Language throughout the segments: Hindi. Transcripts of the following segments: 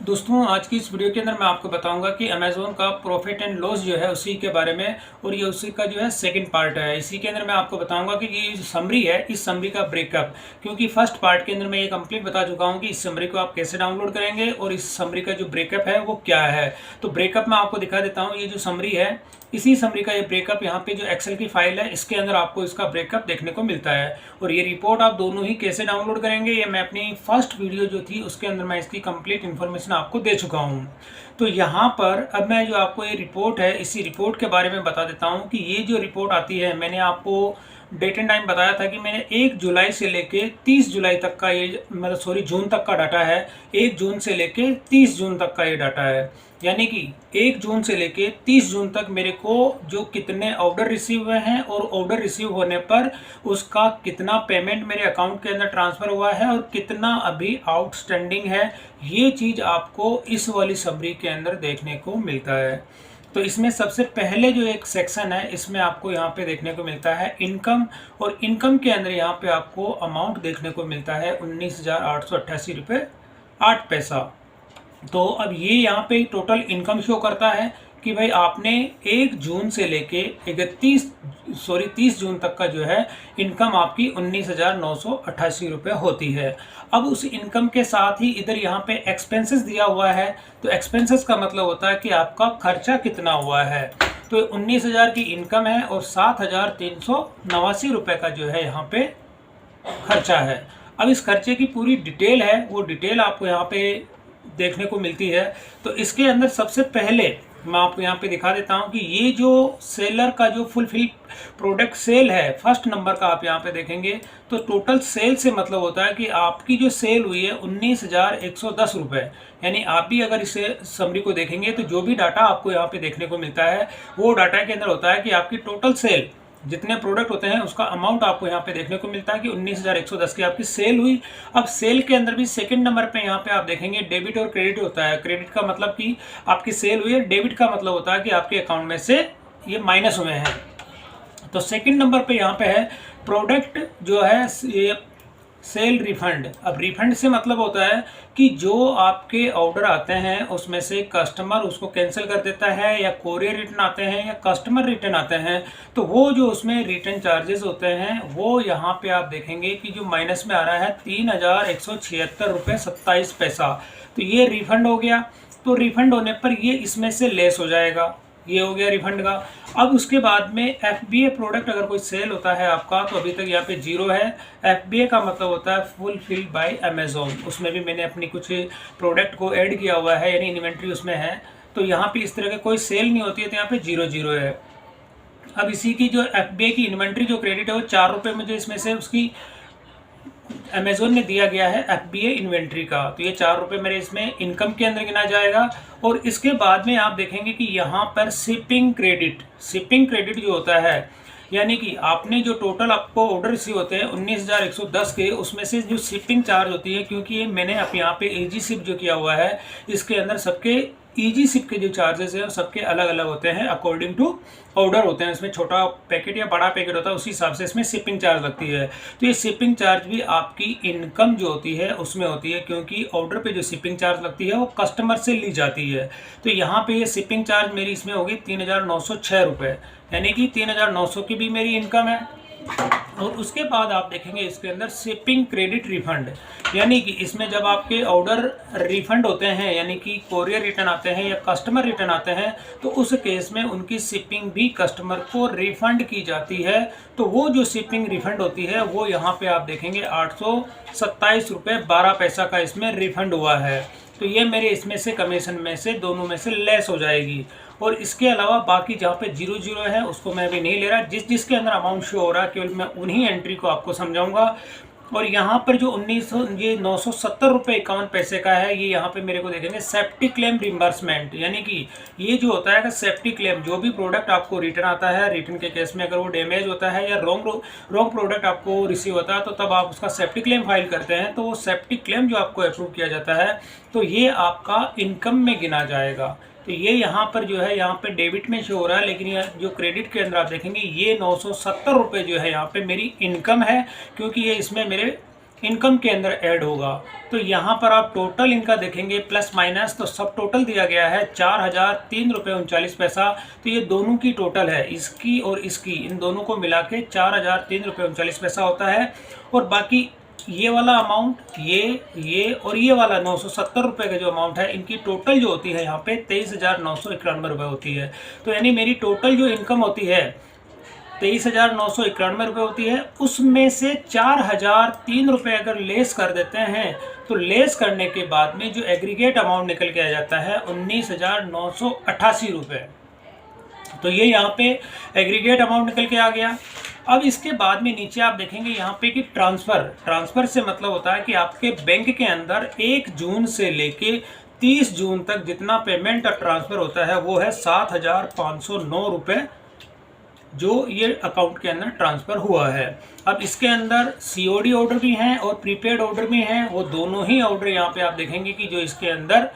दोस्तों आज की इस वीडियो के अंदर मैं आपको बताऊंगा कि अमेज़ोन का प्रॉफिट एंड लॉस जो है उसी के बारे में, और ये उसी का जो है सेकंड पार्ट है। इसी के अंदर मैं आपको बताऊंगा कि ये जो समरी है इस समरी का ब्रेकअप, क्योंकि फर्स्ट पार्ट के अंदर मैं ये कंप्लीट बता चुका हूँ कि इस समरी को आप कैसे डाउनलोड करेंगे और इस समरी का जो ब्रेकअप है वो क्या है। तो ब्रेकअप मैं आपको दिखा देता हूँ। ये जो समरी है इसी समरी का ये ब्रेकअप, यहाँ पे जो एक्सेल की फाइल है इसके अंदर आपको इसका ब्रेकअप देखने को मिलता है। और ये रिपोर्ट आप दोनों ही कैसे डाउनलोड करेंगे ये मैं अपनी फर्स्ट वीडियो जो थी उसके अंदर मैं इसकी कंप्लीट इन्फॉर्मेशन आपको दे चुका हूँ। तो यहाँ पर अब मैं जो आपको ये रिपोर्ट है इसी रिपोर्ट के बारे में बता देता हूँ कि ये जो रिपोर्ट आती है, मैंने आपको डेट एंड टाइम बताया था कि मैंने 1 जुलाई से लेके 30 जुलाई तक का ये मतलब जून तक का डाटा है। 1 जून से लेके 30 जून तक का ये डाटा है, यानी कि 1 जून से लेके 30 जून तक मेरे को जो कितने ऑर्डर रिसीव हुए हैं और ऑर्डर रिसीव होने पर उसका कितना पेमेंट मेरे अकाउंट के अंदर ट्रांसफ़र हुआ है और कितना अभी आउटस्टैंडिंग है, ये चीज़ आपको इस वाली समरी के अंदर देखने को मिलता है। तो इसमें सबसे पहले जो एक सेक्शन है इसमें आपको यहाँ पे देखने को मिलता है इनकम, और इनकम के अंदर यहाँ पे आपको अमाउंट देखने को मिलता है 19,888 रुपये 8 पैसा। तो अब ये यहाँ पे टोटल इनकम शो करता है कि भाई आपने 1 जून से लेके 30 जून तक का जो है इनकम आपकी 19,988 रुपये होती है। अब उस इनकम के साथ ही इधर यहाँ पे एक्सपेंसेस दिया हुआ है। तो एक्सपेंसेस का मतलब होता है कि आपका खर्चा कितना हुआ है। तो 19,000 की इनकम है और 7,389 रुपये का जो है यहाँ पे खर्चा है। अब इस खर्चे की पूरी डिटेल है, वो डिटेल आपको यहाँ पे देखने को मिलती है। तो इसके अंदर सबसे पहले मैं आपको यहाँ पे दिखा देता हूँ कि ये जो सेलर का जो फुलफिल प्रोडक्ट सेल है फर्स्ट नंबर का आप यहाँ पे देखेंगे तो टोटल सेल से मतलब होता है कि आपकी जो सेल हुई है 19,110 रुपये। यानी आप भी अगर इसे समरी को देखेंगे तो जो भी डाटा आपको यहाँ पे देखने को मिलता है वो डाटा के अंदर होता है कि आपकी टोटल सेल जितने प्रोडक्ट होते हैं उसका अमाउंट आपको यहाँ पे देखने को मिलता है कि 19,110 की आपकी सेल हुई। अब सेल के अंदर भी सेकंड नंबर पे यहाँ पे आप देखेंगे डेबिट और क्रेडिट होता है। क्रेडिट का मतलब कि आपकी सेल हुई है, डेबिट का मतलब होता है कि आपके अकाउंट में से ये माइनस हुए हैं। तो सेकंड नंबर पे यहाँ पे है प्रोडक्ट जो है ये सेल रिफंड। अब रिफंड से मतलब होता है कि जो आपके ऑर्डर आते हैं उसमें से कस्टमर उसको कैंसिल कर देता है या कोरियर रिटर्न आते हैं या कस्टमर रिटर्न आते हैं, तो वो जो उसमें रिटर्न चार्जेस होते हैं वो यहाँ पे आप देखेंगे कि जो माइनस में आ रहा है 3,176 रुपये 27 पैसा। तो ये रिफंड हो गया। तो रिफंड होने पर ये इसमें से लेस हो जाएगा, ये हो गया रिफंड का। अब उसके बाद में FBA प्रोडक्ट अगर कोई सेल होता है आपका तो अभी तक यहाँ पे जीरो है। FBA का मतलब होता है फुलफिल बाय अमेज़ॉन, उसमें भी मैंने अपनी कुछ प्रोडक्ट को ऐड किया हुआ है, यानी इन्वेंट्री उसमें है। तो यहाँ पे इस तरह के कोई सेल नहीं होती है तो यहाँ पे 0 है। अब इसी की जो FBA की इन्वेंट्री जो क्रेडिट है वो 4 रुपये मुझे इसमें से उसकी अमेज़ोन ने दिया गया है FBA इन्वेंट्री का। तो ये 4 रुपये मेरे इसमें इनकम के अंदर गिना जाएगा। और इसके बाद में आप देखेंगे कि यहाँ पर शिपिंग क्रेडिट जो होता है, यानी कि आपने जो टोटल आपको ऑर्डर रिसीव होते हैं 19,110 के, उसमें से जो शिपिंग चार्ज होती है, क्योंकि मैंने अब यहाँ पे ईजी शिप जो किया हुआ है इसके अंदर सबके ईजी शिप के जो चार्जेस हैं सबके अलग अलग होते हैं, अकॉर्डिंग टू ऑर्डर होते हैं। इसमें छोटा पैकेट या बड़ा पैकेट होता है उसी हिसाब से इसमें शिपिंग चार्ज लगती है। तो ये शिपिंग चार्ज भी आपकी इनकम जो होती है उसमें होती है, क्योंकि ऑर्डर पे जो शिपिंग चार्ज लगती है वो कस्टमर से ली जाती है। तो यहाँ पे ये शिपिंग चार्ज मेरी इसमें होगी 3,906 रुपये, यानी कि 3,900 की भी मेरी इनकम है। और उसके बाद आप देखेंगे इसके अंदर शिपिंग क्रेडिट रिफंड, यानी कि इसमें जब आपके ऑर्डर रिफंड होते हैं, यानी कि कोरियर रिटर्न आते हैं या कस्टमर रिटर्न आते हैं, तो उस केस में उनकी शिपिंग भी कस्टमर को रिफंड की जाती है। तो वो जो शिपिंग रिफंड होती है वो यहाँ पे आप देखेंगे 827 रुपये 12 पैसा का इसमें रिफंड हुआ है। तो ये मेरे इसमें से कमीशन में से दोनों में से लेस हो जाएगी। और इसके अलावा बाकी जहाँ पे 0 है उसको मैं अभी नहीं ले रहा, जिसके अंदर अमाउंट शो हो रहा है केवल मैं उन्हीं एंट्री को आपको समझाऊंगा। और यहाँ पर जो 970 रुपये 51 पैसे का है, ये यहाँ पे मेरे को देखेंगे सेफ्टी क्लेम रिम्बर्समेंट, यानी कि ये जो होता है कि सेफ्टी क्लेम, जो भी प्रोडक्ट आपको रिटर्न आता है, रिटर्न के केस में अगर वो डैमेज होता है या रॉन्ग प्रोडक्ट आपको रिसीव होता है तो तब आप उसका सेफ्टी क्लेम फाइल करते हैं। तो वो सेफ्टी क्लेम जो आपको अप्रूव किया जाता है तो ये आपका इनकम में गिना जाएगा। तो ये यहाँ पर जो है यहाँ पे डेबिट में शो हो रहा है, लेकिन ये जो क्रेडिट के अंदर आप देखेंगे ये 970 रुपये जो है यहाँ पे मेरी इनकम है, क्योंकि ये इसमें मेरे इनकम के अंदर ऐड होगा। तो यहाँ पर आप टोटल इनका देखेंगे प्लस माइनस, तो सब टोटल दिया गया है 4003 रुपये 39 पैसा। तो ये दोनों की टोटल है, इसकी और इसकी, इन दोनों को मिला के 4003 रुपये 39 पैसा होता है। और बाकी ये वाला अमाउंट, ये और ये वाला 970 रुपये का जो अमाउंट है, इनकी टोटल जो होती है यहाँ पे 23,991 रुपये होती है। तो यानी मेरी टोटल जो इनकम होती है 23,991 रुपये होती है। उसमें से 4,003 रुपये अगर लेस कर देते हैं तो लेस करने के बाद में जो एग्रीगेट अमाउंट निकल के आ जाता है 19,988 रुपये। तो ये यहाँ पे एग्रीगेट अमाउंट निकल के आ गया। अब इसके बाद में नीचे आप देखेंगे यहाँ पे कि ट्रांसफ़र से मतलब होता है कि आपके बैंक के अंदर 1 जून से लेके 30 जून तक जितना पेमेंट और ट्रांसफ़र होता है वो है 7,509 रुपये, जो ये अकाउंट के अंदर ट्रांसफ़र हुआ है। अब इसके अंदर COD ऑर्डर भी हैं और प्रीपेड ऑर्डर भी हैं, वो दोनों ही ऑर्डर यहाँ पे आप देखेंगे कि जो इसके अंदर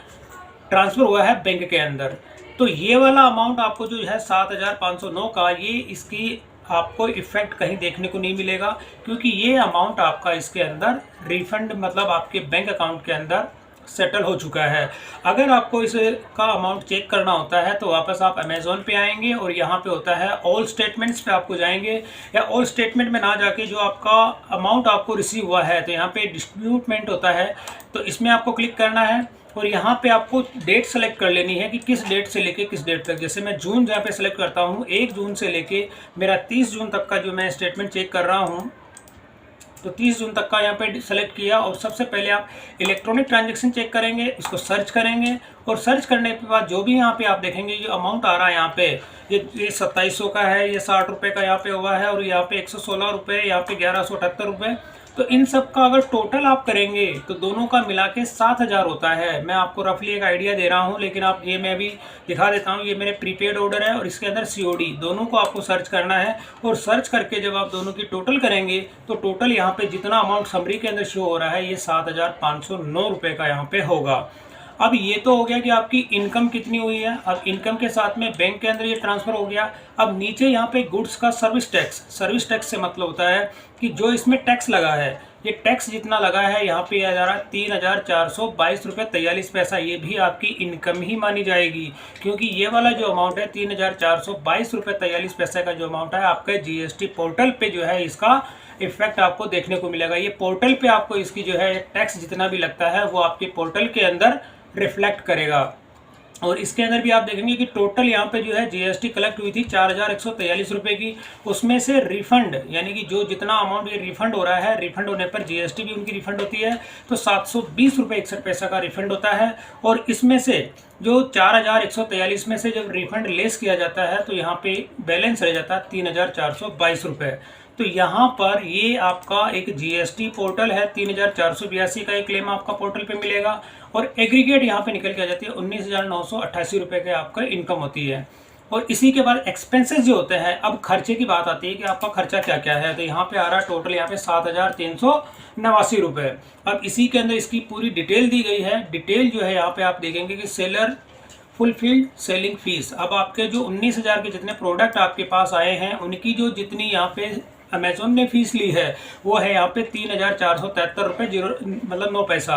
ट्रांसफ़र हुआ है बैंक के अंदर। तो ये वाला अमाउंट आपको जो है 7,509 का, ये इसकी आपको इफ़ेक्ट कहीं देखने को नहीं मिलेगा, क्योंकि ये अमाउंट आपका इसके अंदर रिफ़ंड मतलब आपके बैंक अकाउंट के अंदर सेटल हो चुका है। अगर आपको इसका अमाउंट चेक करना होता है तो वापस आप अमेज़ॉन पे आएंगे और यहाँ पे होता है ऑल स्टेटमेंट्स पे आपको जाएंगे, या ऑल स्टेटमेंट में ना जाके जो आपका अमाउंट आपको रिसीव हुआ है तो यहाँ पे डिस्ट्रीब्यूटमेंट होता है, तो इसमें आपको क्लिक करना है और यहाँ पे आपको डेट सेलेक्ट कर लेनी है कि किस डेट से लेके किस डेट तक। जैसे मैं जून यहाँ पे सेलेक्ट करता हूँ, 1 जून से लेके मेरा 30 जून तक का जो मैं स्टेटमेंट चेक कर रहा हूँ, तो 30 जून तक का यहाँ पे सेलेक्ट किया। और सबसे पहले आप इलेक्ट्रॉनिक ट्रांजैक्शन चेक करेंगे, इसको सर्च करेंगे और सर्च करने के बाद जो भी यहाँ पे आप देखेंगे जो अमाउंट आ रहा है यहाँ पे, ये 2700 का है, ये 60 रुपये का यहाँ पे हुआ है, और यहाँ पे 116 रुपये, यहाँ पे 1178 रुपये। तो इन सब का अगर टोटल आप करेंगे तो दोनों का मिला के 7,000 होता है। मैं आपको रफली एक आइडिया दे रहा हूँ, लेकिन आप ये मैं भी दिखा देता हूँ। ये मेरे प्रीपेड ऑर्डर है और इसके अंदर COD, दोनों को आपको सर्च करना है। और सर्च करके जब आप दोनों की टोटल करेंगे तो टोटल यहाँ पे जितना अमाउंट समरी के अंदर शो हो रहा है ये 7,509 रुपये का यहाँ पे होगा। अब ये तो हो गया कि आपकी इनकम कितनी हुई है। अब इनकम के साथ में बैंक के अंदर ये ट्रांसफ़र हो गया। अब नीचे यहाँ पे गुड्स का सर्विस टैक्स से मतलब होता है कि जो इसमें टैक्स लगा है, ये टैक्स जितना लगा है यहाँ पे आ जा रहा है 3,422 रुपये 43 पैसा। ये भी आपकी इनकम ही मानी जाएगी, क्योंकि ये वाला जो अमाउंट है 3,422 रुपये 43 पैसे का जो अमाउंट है आपके GST पोर्टल पे जो है इसका इफेक्ट आपको देखने को मिलेगा। ये पोर्टल पे आपको इसकी जो है टैक्स जितना भी लगता है वो आपके पोर्टल के अंदर रिफ्लेक्ट करेगा। और इसके अंदर भी आप देखेंगे कि टोटल यहाँ पे जो है GST कलेक्ट हुई थी 4,143 रुपये की। उसमें से रिफंड यानी कि जो जितना अमाउंट ये रिफंड हो रहा है, रिफंड होने पर GST भी उनकी रिफंड होती है, तो 720 रुपये 61 पैसा का रिफंड होता है। और इसमें से जो 4,143 में से जब रिफंड लेस किया जाता है तो यहाँ पे बैलेंस रह जाता है 3,422 रुपये। तो यहाँ पर ये आपका एक GST पोर्टल है, 3,482 का एक क्लेम आपका पोर्टल पे मिलेगा। और एग्रीगेट यहाँ पे निकल के आ जाती है 19,988 रुपये के आपका इनकम होती है। और इसी के बाद एक्सपेंसेस जो होते हैं, अब खर्चे की बात आती है कि आपका खर्चा क्या क्या है। तो यहाँ पे आ रहा है टोटल यहाँ पे 7,389 रुपये। अब इसी के अंदर इसकी पूरी डिटेल दी गई है। डिटेल जो है यहाँ पे आप देखेंगे कि सेलर फुलफिल्ड सेलिंग फीस। अब आपके जो 19,000 के जितने प्रोडक्ट आपके पास आए हैं उनकी जो जितनी यहाँ पे अमेज़ॉन ने फीस ली है वो है यहाँ पे 3,473 रुपये 9 पैसा।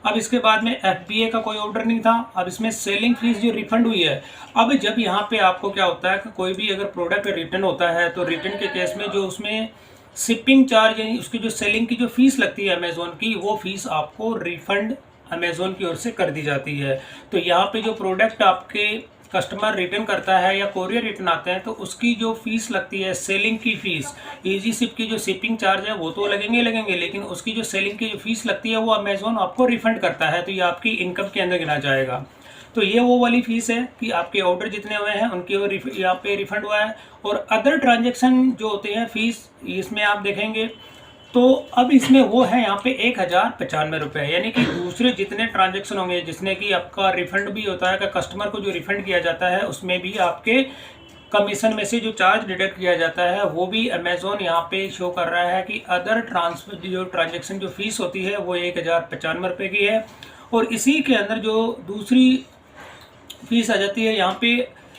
अब इसके बाद में FBA का कोई ऑर्डर नहीं था। अब इसमें सेलिंग फीस जो रिफंड हुई है, अब जब यहाँ पे आपको क्या होता है कि कोई भी अगर प्रोडक्ट रिटर्न होता है तो रिटर्न के केस में जो उसमें शिपिंग चार्ज यानी उसकी जो सेलिंग की जो फीस लगती है अमेज़ॉन की, वो फीस आपको रिफंड अमेज़ॉन की ओर से कर दी जाती है। तो यहाँ पे जो प्रोडक्ट आपके कस्टमर रिटर्न करता है या कोरियर रिटर्न आते हैं तो उसकी जो फीस लगती है सेलिंग की फ़ीस, ईजी शिप की जो शिपिंग चार्ज है वो तो लगेंगे, लेकिन उसकी जो सेलिंग की जो फीस लगती है वो अमेज़ॉन आपको रिफ़ंड करता है। तो ये आपकी इनकम के अंदर गिना जाएगा। तो ये वो वाली फ़ीस है कि आपके ऑर्डर जितने हुए हैं उनके यहाँ पे रिफ़ंड हुआ है। और अदर ट्रांजेक्शन जो होते हैं फ़ीस, इसमें आप देखेंगे तो अब इसमें वो है यहाँ पे 1,095 रुपये, यानी कि दूसरे जितने ट्रांजेक्शन होंगे जिसने कि आपका रिफ़ंड भी होता है कि कस्टमर को जो रिफ़ंड किया जाता है उसमें भी आपके कमीशन में से जो चार्ज डिडक्ट किया जाता है वो भी अमेज़ॉन यहाँ पे शो कर रहा है कि अदर जो ट्रांजेक्शन जो फ़ीस होती है वो 1,095 रुपये की है। और इसी के अंदर जो दूसरी फ़ीस आ जाती है यहाँ पे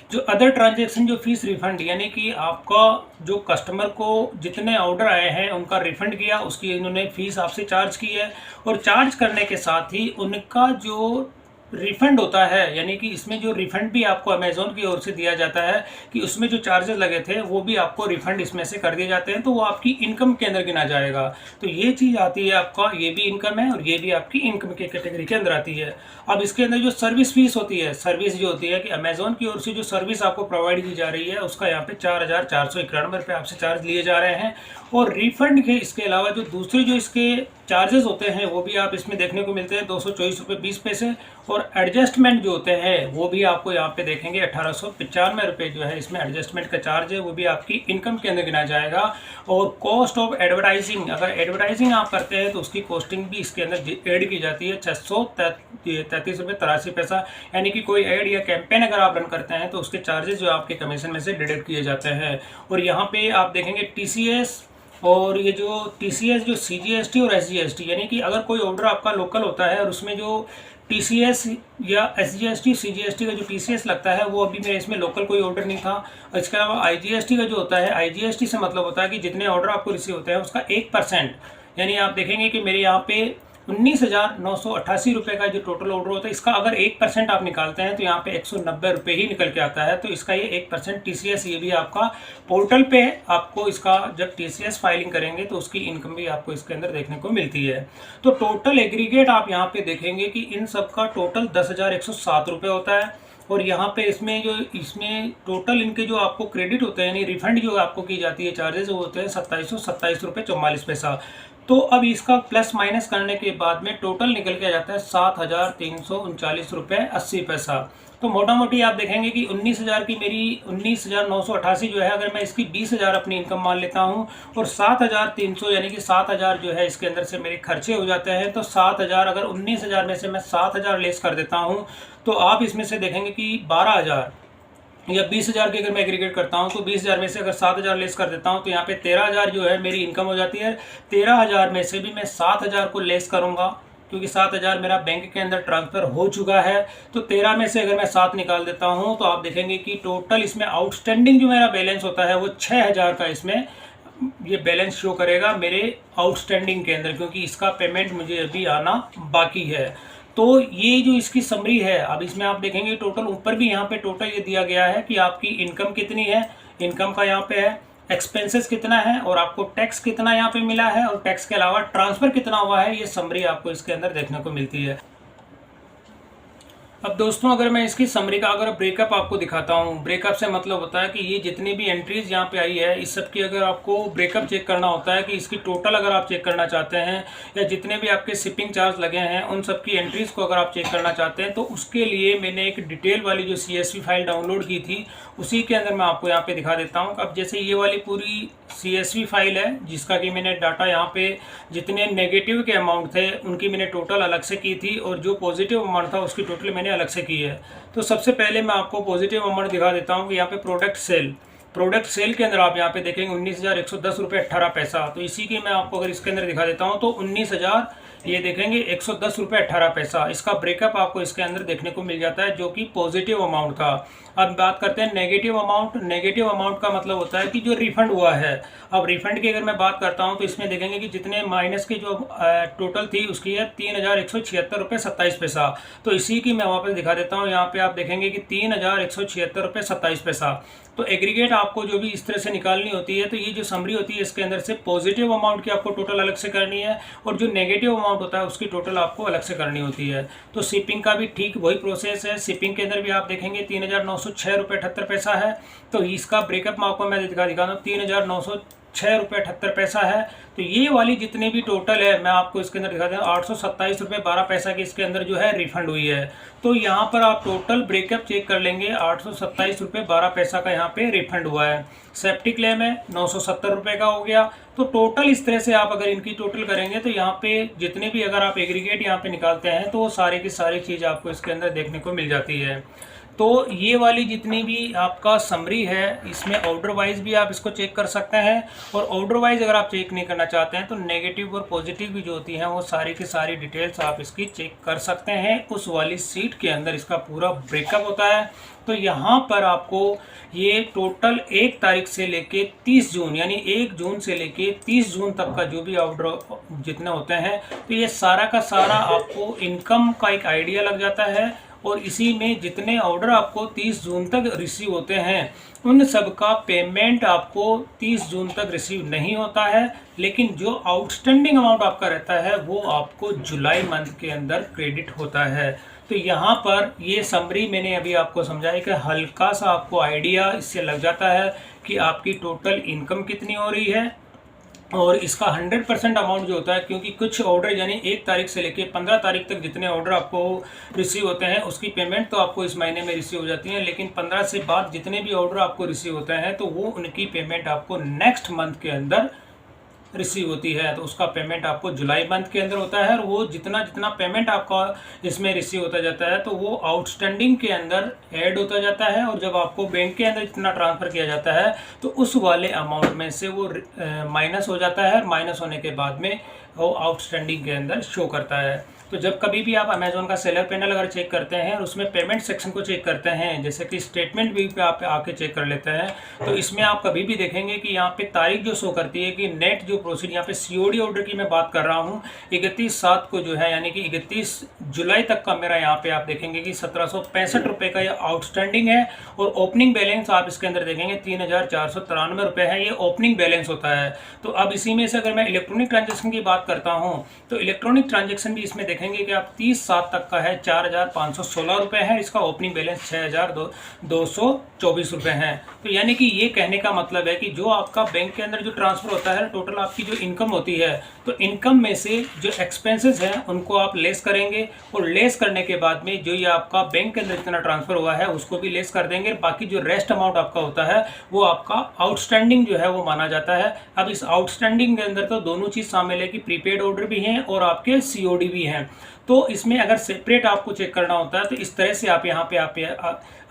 जो अदर ट्रांजैक्शन जो फीस रिफंड, यानी कि आपका जो कस्टमर को जितने ऑर्डर आए हैं उनका रिफंड किया, उसकी इन्होंने फीस आपसे चार्ज की है, और चार्ज करने के साथ ही उनका जो रिफंड होता है, यानी कि इसमें जो रिफंड भी आपको अमेज़ॉन की ओर से दिया जाता है कि उसमें जो चार्जेस लगे थे वो भी आपको रिफंड इसमें से कर दिए जाते हैं, तो वो आपकी इनकम के अंदर गिना जाएगा। तो ये चीज़ आती है आपका, ये भी इनकम है और ये भी आपकी इनकम के कैटेगरी के अंदर आती है। अब इसके अंदर जो सर्विस फीस होती है, सर्विस जो होती है कि अमेज़ॉन की ओर से जो सर्विस आपको प्रोवाइड की जा रही है उसका यहाँ पे 4,491 रुपये आपसे चार्ज लिए जा रहे हैं। और रिफंड के इसके अलावा जो दूसरे जो इसके चार्जेस होते हैं वो भी आप इसमें देखने को मिलते हैं, 224 रुपये 20 पैसे। और एडजस्टमेंट जो होते हैं वो भी आपको यहाँ पे देखेंगे 1895 रुपये जो है इसमें एडजस्टमेंट का चार्ज है, वो भी आपकी इनकम के अंदर गिना जाएगा। और कॉस्ट ऑफ एडवर्टाइजिंग, अगर एडवर्टाइजिंग आप करते हैं तो उसकी कॉस्टिंग भी इसके अंदर ऐड की जाती है, 633 रुपये 83 पैसा। यानी कि कोई ऐड या कैंपेन अगर आप रन करते हैं तो उसके चार्जेस जो आपके कमीशन में से डिडक्ट किए जाते हैं। और यहाँ पे आप देखेंगे TCS, और ये जो TCS जो CGST और SGST, यानी कि अगर कोई ऑर्डर आपका लोकल होता है और उसमें जो TCS या SGST CGST का जो TCS लगता है वो अभी मेरे इसमें लोकल कोई ऑर्डर नहीं था। और इसके अलावा IGST का जो होता है, IGST से मतलब होता है कि जितने ऑर्डर आपको रिसीव होते हैं उसका 1%, यानी आप देखेंगे कि मेरे यहाँ पे 19,988 रुपये का जो टोटल ऑर्डर होता है इसका अगर 1% आप निकालते हैं तो यहाँ पे 190 रुपये ही निकल के आता है। तो इसका ये 1% TCS ये भी आपका पोर्टल पे आपको इसका जब TCS फाइलिंग करेंगे तो उसकी इनकम भी आपको इसके अंदर देखने को मिलती है। तो टोटल एग्रीगेट आप यहाँ पे देखेंगे कि इन सब का टोटल 10,107 रुपये होता है। और यहाँ पे इसमें टोटल इनके जो आपको क्रेडिट होते हैं, यानी रिफंड जो आपको की जाती है चार्जेस, वो होते हैं 2727 रुपये 44 पैसा। तो अब इसका प्लस माइनस करने के बाद में टोटल निकल के आ जाता है 7,339 रुपये 80 पैसा। तो मोटा मोटी आप देखेंगे कि 19,000 की मेरी 19,988 जो है, अगर मैं इसकी 20,000 अपनी इनकम मान लेता हूँ और 7,300 यानी कि 7,000 जो है इसके अंदर से मेरे खर्चे हो जाते हैं, तो 7,000 अगर 19,000 में से मैं 7,000 लेस कर देता हूँ तो आप इसमें से देखेंगे कि 12,000 या 20,000 की अगर मैं एग्रीगेट करता हूँ तो 20,000 में से अगर 7,000 लेस कर देता हूँ तो यहाँ पे 13,000 जो है मेरी इनकम हो जाती है। 13,000 में से भी मैं 7,000 को लेस करूँगा क्योंकि 7,000 मेरा बैंक के अंदर ट्रांसफ़र हो चुका है। तो 13 में से अगर मैं 7 निकाल देता हूँ तो आप देखेंगे कि टोटल इसमें आउटस्टैंडिंग जो मेरा बैलेंस होता है वो 6,000 का इसमें ये बैलेंस शो करेगा मेरे आउटस्टैंडिंग के अंदर, क्योंकि इसका पेमेंट मुझे अभी आना बाकी है। तो ये जो इसकी समरी है, अब इसमें आप देखेंगे टोटल ऊपर भी यहाँ पे टोटल ये दिया गया है कि आपकी इनकम कितनी है, इनकम का यहाँ पे है, एक्सपेंसेस कितना है और आपको टैक्स कितना यहाँ पे मिला है और टैक्स के अलावा ट्रांसफ़र कितना हुआ है, ये समरी आपको इसके अंदर देखने को मिलती है। अब दोस्तों अगर मैं इसकी समरी का अगर ब्रेकअप आपको दिखाता हूँ, ब्रेकअप से मतलब होता है कि ये जितनी भी एंट्रीज यहाँ पे आई है इस सब की अगर आपको ब्रेकअप चेक करना होता है कि इसकी टोटल अगर आप चेक करना चाहते हैं या जितने भी आपके शिपिंग चार्ज लगे हैं उन सब की एंट्रीज को अगर आप चेक करना चाहते हैं तो उसके लिए मैंने एक डिटेल वाली जो CSV फाइल डाउनलोड की थी उसी के अंदर मैं आपको यहाँ पे दिखा देता हूँ। अब जैसे ये वाली पूरी CSV फाइल है जिसका कि मैंने डाटा यहाँ पे जितने नेगेटिव के अमाउंट थे उनकी मैंने टोटल अलग से की थी और जो पॉजिटिव अमाउंट था उसकी टोटल मैंने अलग से की है। तो सबसे पहले मैं आपको पॉजिटिव अमाउंट दिखा देता हूँ कि यहाँ पे प्रोडक्ट सेल के अंदर आप यहाँ पे देखेंगे 19,110 रुपये 18 पैसा। तो इसी की मैं आपको अगर इसके अंदर दिखा देता हूँ तो 19,000 ये देखेंगे 110 रुपये 18 पैसा। इसका ब्रेकअप आपको इसके अंदर देखने को मिल जाता है जो कि पॉजिटिव अमाउंट था। अब बात करते हैं नेगेटिव अमाउंट। नेगेटिव अमाउंट का मतलब होता है कि जो रिफंड हुआ है। अब रिफंड की अगर मैं बात करता हूं तो इसमें देखेंगे कि जितने माइनस की जो टोटल थी उसकी है 3,176 रुपये 27 पैसा। तो इसी की मैं वापस दिखा देता हूं। यहाँ पे आप देखेंगे कि 3,176 रुपये 27 पैसा। तो एग्रीगेट आपको जो भी इस तरह से निकालनी होती है तो ये जो समरी होती है इसके अंदर से पॉजिटिव अमाउंट की आपको टोटल अलग से करनी है और जो नेगेटिव अमाउंट होता है उसकी टोटल आपको अलग से करनी होती है। तो शिपिंग का भी ठीक वही प्रोसेस है। शिपिंग के अंदर भी आप देखेंगे 3,906 रुपये 78 पैसा है। तो इसका ब्रेकअप आपको मैं दिखा दूँ 3,906 रुपये 78 पैसा है। तो ये वाली जितने भी टोटल है मैं आपको इसके अंदर दिखा दूँ 827 रुपये 12 पैसा की इसके अंदर जो है रिफंड हुई है। तो यहाँ पर आप टोटल ब्रेकअप चेक कर लेंगे 827 रुपये 12 पैसा का यहाँ पे रिफंड हुआ है। सेफ्टी क्लेम है 970 रुपये का हो गया। तो टोटल इस तरह से आप अगर इनकी टोटल करेंगे तो यहाँ पे जितने भी अगर आप एग्रीगेट यहाँ पे निकालते हैं तो वो सारे की सारी चीज़ आपको इसके अंदर देखने को मिल जाती है। तो ये वाली जितनी भी आपका समरी है इसमें ऑर्डर वाइज भी आप इसको चेक कर सकते हैं और ऑर्डर वाइज अगर आप चेक नहीं करना चाहते हैं तो नेगेटिव और पॉजिटिव भी जो होती हैं वो सारी की सारी डिटेल्स आप इसकी चेक कर सकते हैं। उस वाली सीट के अंदर इसका पूरा ब्रेकअप होता है। तो यहाँ पर आपको ये टोटल 1 तारीख से लेके 30 जून यानी 1 जून से लेके 30 जून तक का जो भी ऑर्डर जितने होते हैं तो ये सारा का सारा आपको इनकम का एक आइडिया लग जाता है। और इसी में जितने ऑर्डर आपको 30 जून तक रिसीव होते हैं उन सब का पेमेंट आपको 30 जून तक रिसीव नहीं होता है, लेकिन जो आउटस्टैंडिंग अमाउंट आपका रहता है वो आपको जुलाई मंथ के अंदर क्रेडिट होता है। तो यहाँ पर ये समरी मैंने अभी आपको समझाया कि हल्का सा आपको आइडिया इससे लग जाता है कि आपकी टोटल इनकम कितनी हो रही है। और इसका 100% अमाउंट जो होता है, क्योंकि कुछ ऑर्डर यानी 1 तारीख से लेके 15 तारीख तक जितने ऑर्डर आपको रिसीव होते हैं उसकी पेमेंट तो आपको इस महीने में रिसीव हो जाती है, लेकिन 15 से बाद जितने भी ऑर्डर आपको रिसीव होते हैं तो वो उनकी पेमेंट आपको नेक्स्ट मंथ के अंदर रिसीव होती है। तो उसका पेमेंट आपको जुलाई मंथ के अंदर होता है और वो जितना जितना पेमेंट आपका इसमें रिसीव होता जाता है तो वो आउटस्टैंडिंग के अंदर ऐड होता जाता है। और जब आपको बैंक के अंदर जितना ट्रांसफ़र किया जाता है तो उस वाले अमाउंट में से वो माइनस हो जाता है और माइनस होने के बाद में वो आउटस्टैंडिंग के अंदर शो करता है। तो जब कभी भी आप अमेज़ॉन का सेलर पैनल अगर चेक करते हैं और उसमें पेमेंट सेक्शन को चेक करते हैं, जैसे कि स्टेटमेंट व्यू पे आप आके चेक कर लेते हैं, तो इसमें आप कभी भी देखेंगे कि यहाँ पे तारीख जो शो करती है कि नेट जो प्रोसीड यहाँ पे सीओडी ऑर्डर की मैं बात कर रहा हूँ 31/7 को जो है यानी कि 31 जुलाई तक का मेरा यहाँ पे आप देखेंगे कि 1765 रुपये का ये आउटस्टैंडिंग है। और ओपनिंग बैलेंस आप इसके अंदर देखेंगे 3493 रुपये है, ये ओपनिंग बैलेंस होता है। तो अब इसी में से अगर मैं इलेक्ट्रॉनिक ट्रांजेक्शन की बात करता हूँ तो इलेक्ट्रॉनिक ट्रांजेक्शन भी इसमें देखेंगे कि आप 30/7 तक का है 4516 रुपये है, इसका ओपनिंग बैलेंस 6224 रुपये है। तो यानी कि ये कहने का मतलब है कि जो आपका बैंक के अंदर जो ट्रांसफ़र होता है टोटल आपकी जो इनकम होती है तो इनकम में से जो एक्सपेंसेस हैं उनको आप लेस करेंगे और लेस करने के बाद में जो ये आपका बैंक के अंदर जितना ट्रांसफ़र हुआ है उसको भी लेस कर देंगे। बाकी जो रेस्ट अमाउंट आपका होता है वो आपका आउटस्टैंडिंग जो है वो माना जाता है। अब इस आउटस्टैंडिंग के अंदर तो दोनों चीज़ शामिल है कि प्रीपेड ऑर्डर भी हैं और आपके सीओडी भी हैं। तो इसमें अगर सेपरेट आपको चेक करना होता है तो इस तरह से आप यहाँ पे आप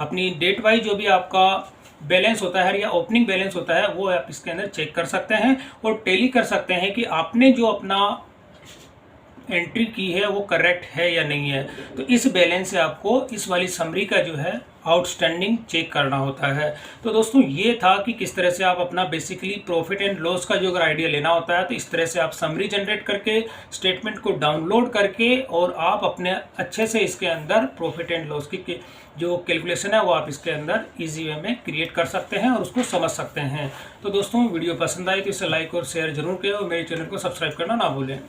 अपनी डेट वाइज जो भी आपका बैलेंस होता है या ओपनिंग बैलेंस होता है वो आप इसके अंदर चेक कर सकते हैं और टैली कर सकते हैं कि आपने जो अपना एंट्री की है वो करेक्ट है या नहीं है। तो इस बैलेंस से आपको इस वाली समरी का जो है आउटस्टैंडिंग चेक करना होता है। तो दोस्तों ये था कि किस तरह से आप अपना बेसिकली प्रॉफिट एंड लॉस का जो अगर आइडिया लेना होता है तो इस तरह से आप समरी जनरेट करके स्टेटमेंट को डाउनलोड करके और आप अपने अच्छे से इसके अंदर प्रॉफिट एंड लॉस की जो कैलकुलेशन है वो आप इसके अंदर इजी वे में क्रिएट कर सकते हैं और उसको समझ सकते हैं। तो दोस्तों वीडियो पसंद आई तो इसे लाइक और शेयर जरूर करें और मेरे चैनल को सब्सक्राइब करना ना भूलें।